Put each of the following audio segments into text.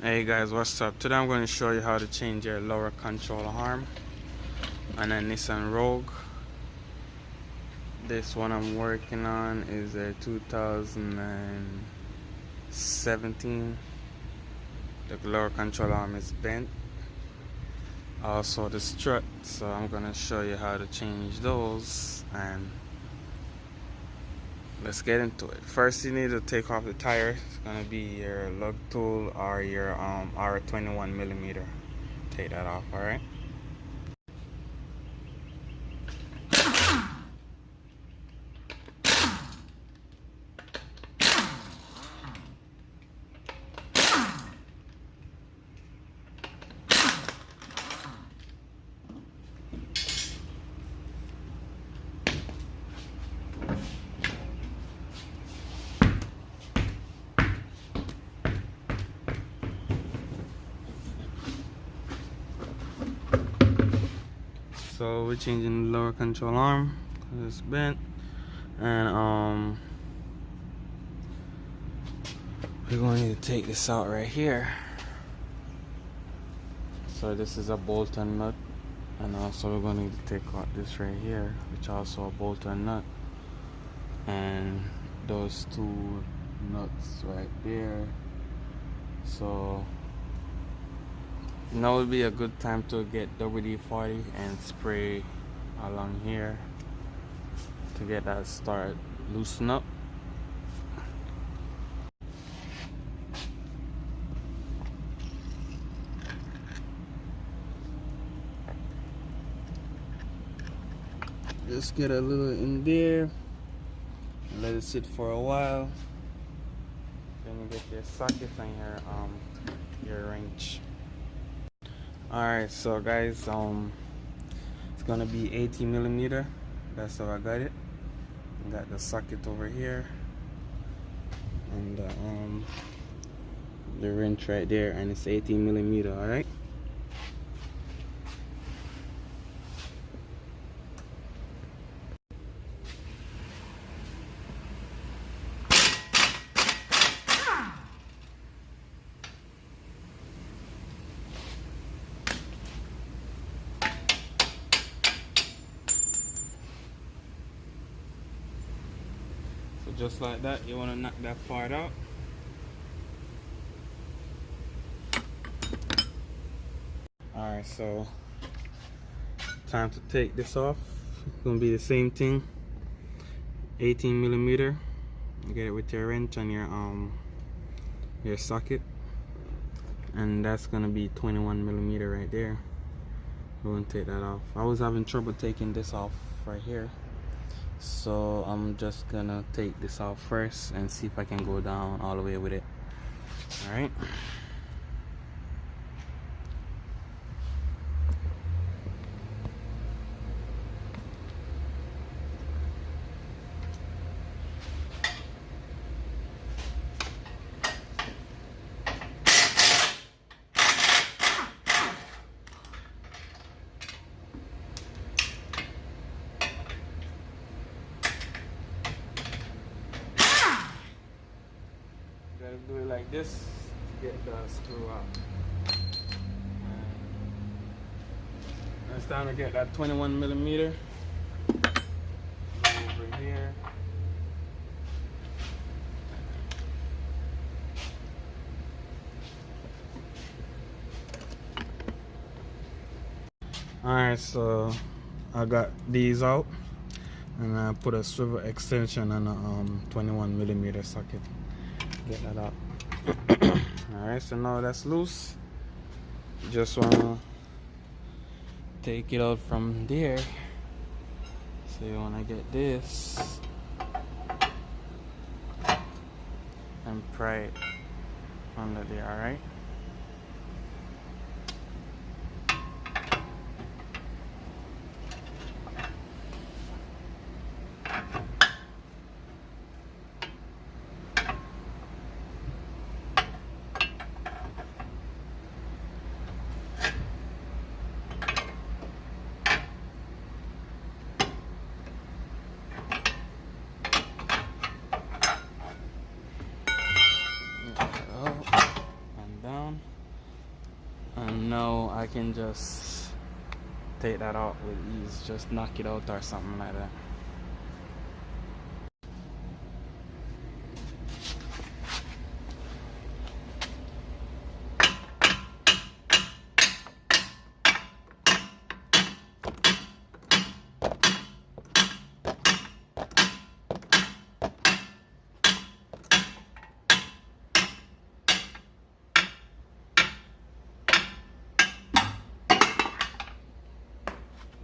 Hey guys, what's up? Today I'm going to show you how to change your lower control arm on a Nissan Rogue. This one I'm working on is a 2017. The lower control arm is bent. Also the strut, so I'm going to show you how to change those, and let's get into it. First, you need to take off the tire. It's gonna be your lug tool or your R21 millimeter. Take that off, all right? So we're changing the lower control arm because it's bent, and we're going to need to take this out right here. So this is a bolt and nut, and also we're going to need to take out this right here, which also a bolt and nut, and those two nuts right there. So now would be a good time to get WD-40 and spray along here to get that start loosen up. Just get a little in there and let it sit for a while. Then you get your socket and your wrench. Alright, so guys, it's gonna be 18 millimeter. That's how I got it. Got the socket over here, and the wrench right there, and it's 18 millimeter. All right. So just like that, you want to knock that part out. Alright, so time to take this off. It's gonna be the same thing. 18 millimeter. You get it with your wrench and your socket, and that's gonna be 21 millimeter right there. We're gonna take that off. I was having trouble taking this off right here, so I'm just gonna take this off first and see if I can go down all the way with it. All right. Gotta do it like this to get the screw out. And it's time to get that 21 millimeter over here. Alright, so I got these out, and I put a swivel extension on a 21 millimeter socket. Get that out. Alright, so now that's loose. Just wanna take it out from there. So you wanna get this and pry it under there, alright? And now I can just take that out with ease, just knock it out or something like that.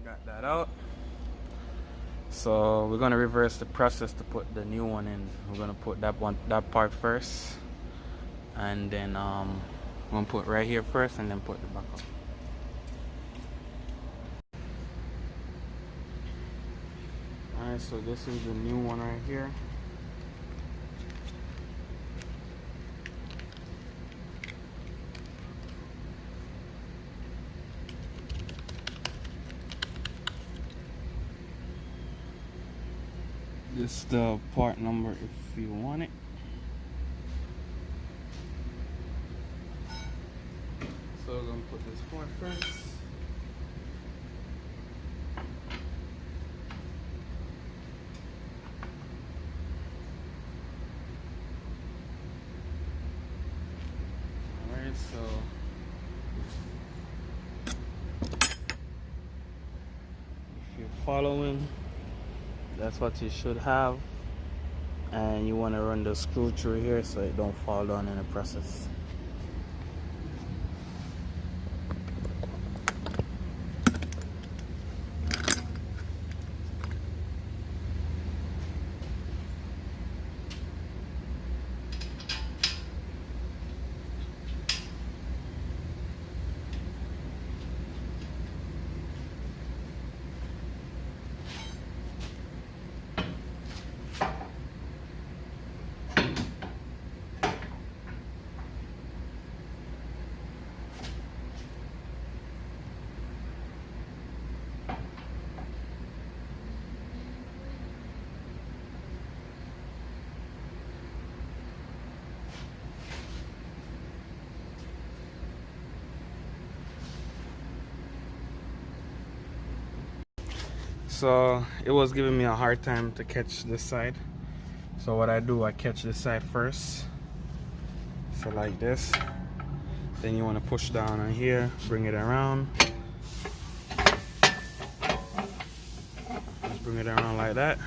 Got that out. So we're gonna reverse the process to put the new one in. We're gonna put that part first, and then we're gonna put right here first, and then put the back up. Alright, so this is the new one right here. This is the part number if you want it. So we're gonna put this part first. Alright, so if you're following, that's what you should have, and you want to run the screw through here so it don't fall down in the process. So it was giving me a hard time to catch this side. So what I do, I catch this side first. So like this. Then you want to push down on here, bring it around. Just bring it around like that.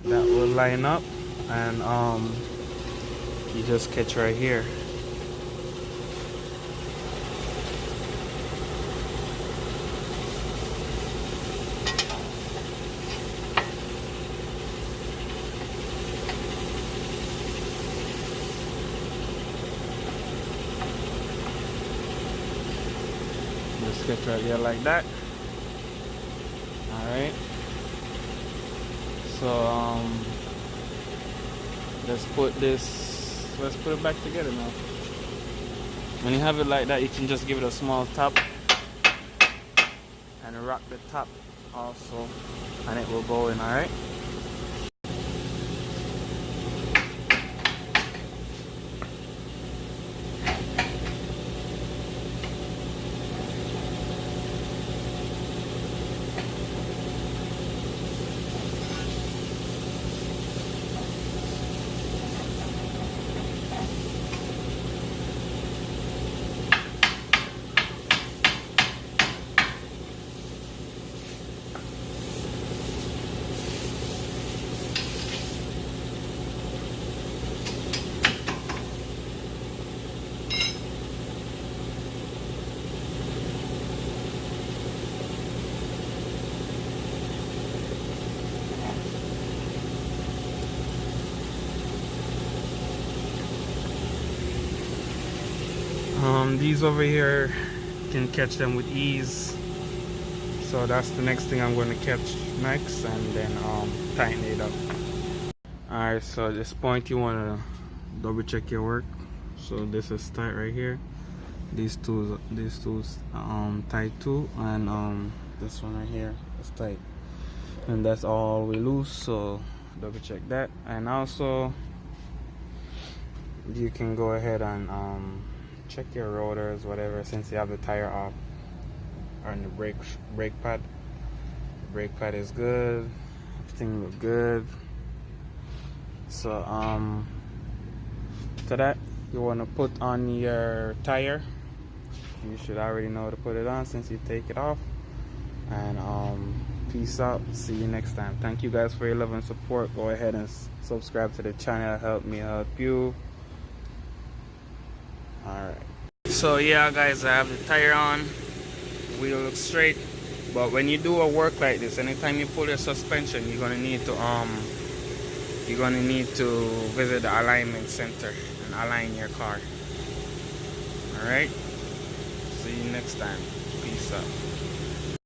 That will line up, and you just catch right here. Just catch right here like that. Alright. So let's put it back together now. When you have it like that, you can just give it a small tap and rock the top also, and it will go in. Alright. These over here, can catch them with ease. So that's the next thing I'm going to catch next, and then tighten it up. Alright, so at this point you want to double check your work. So this is tight right here. These two tight too, and this one right here is tight, and that's all we loose. So double check that, and also you can go ahead and check your rotors, whatever, since you have the tire off. On the brake pad. The brake pad is good. Everything looks good. So to that, you want to put on your tire. You should already know how to put it on since you take it off. And peace out. See you next time. Thank you guys for your love and support. Go ahead and subscribe to the channel. Help me help you. Alright. So yeah guys, I have the tire on. Wheel looks straight. But when you do a work like this, anytime you pull your suspension, you're gonna need to visit the alignment center and align your car. Alright? See you next time. Peace out.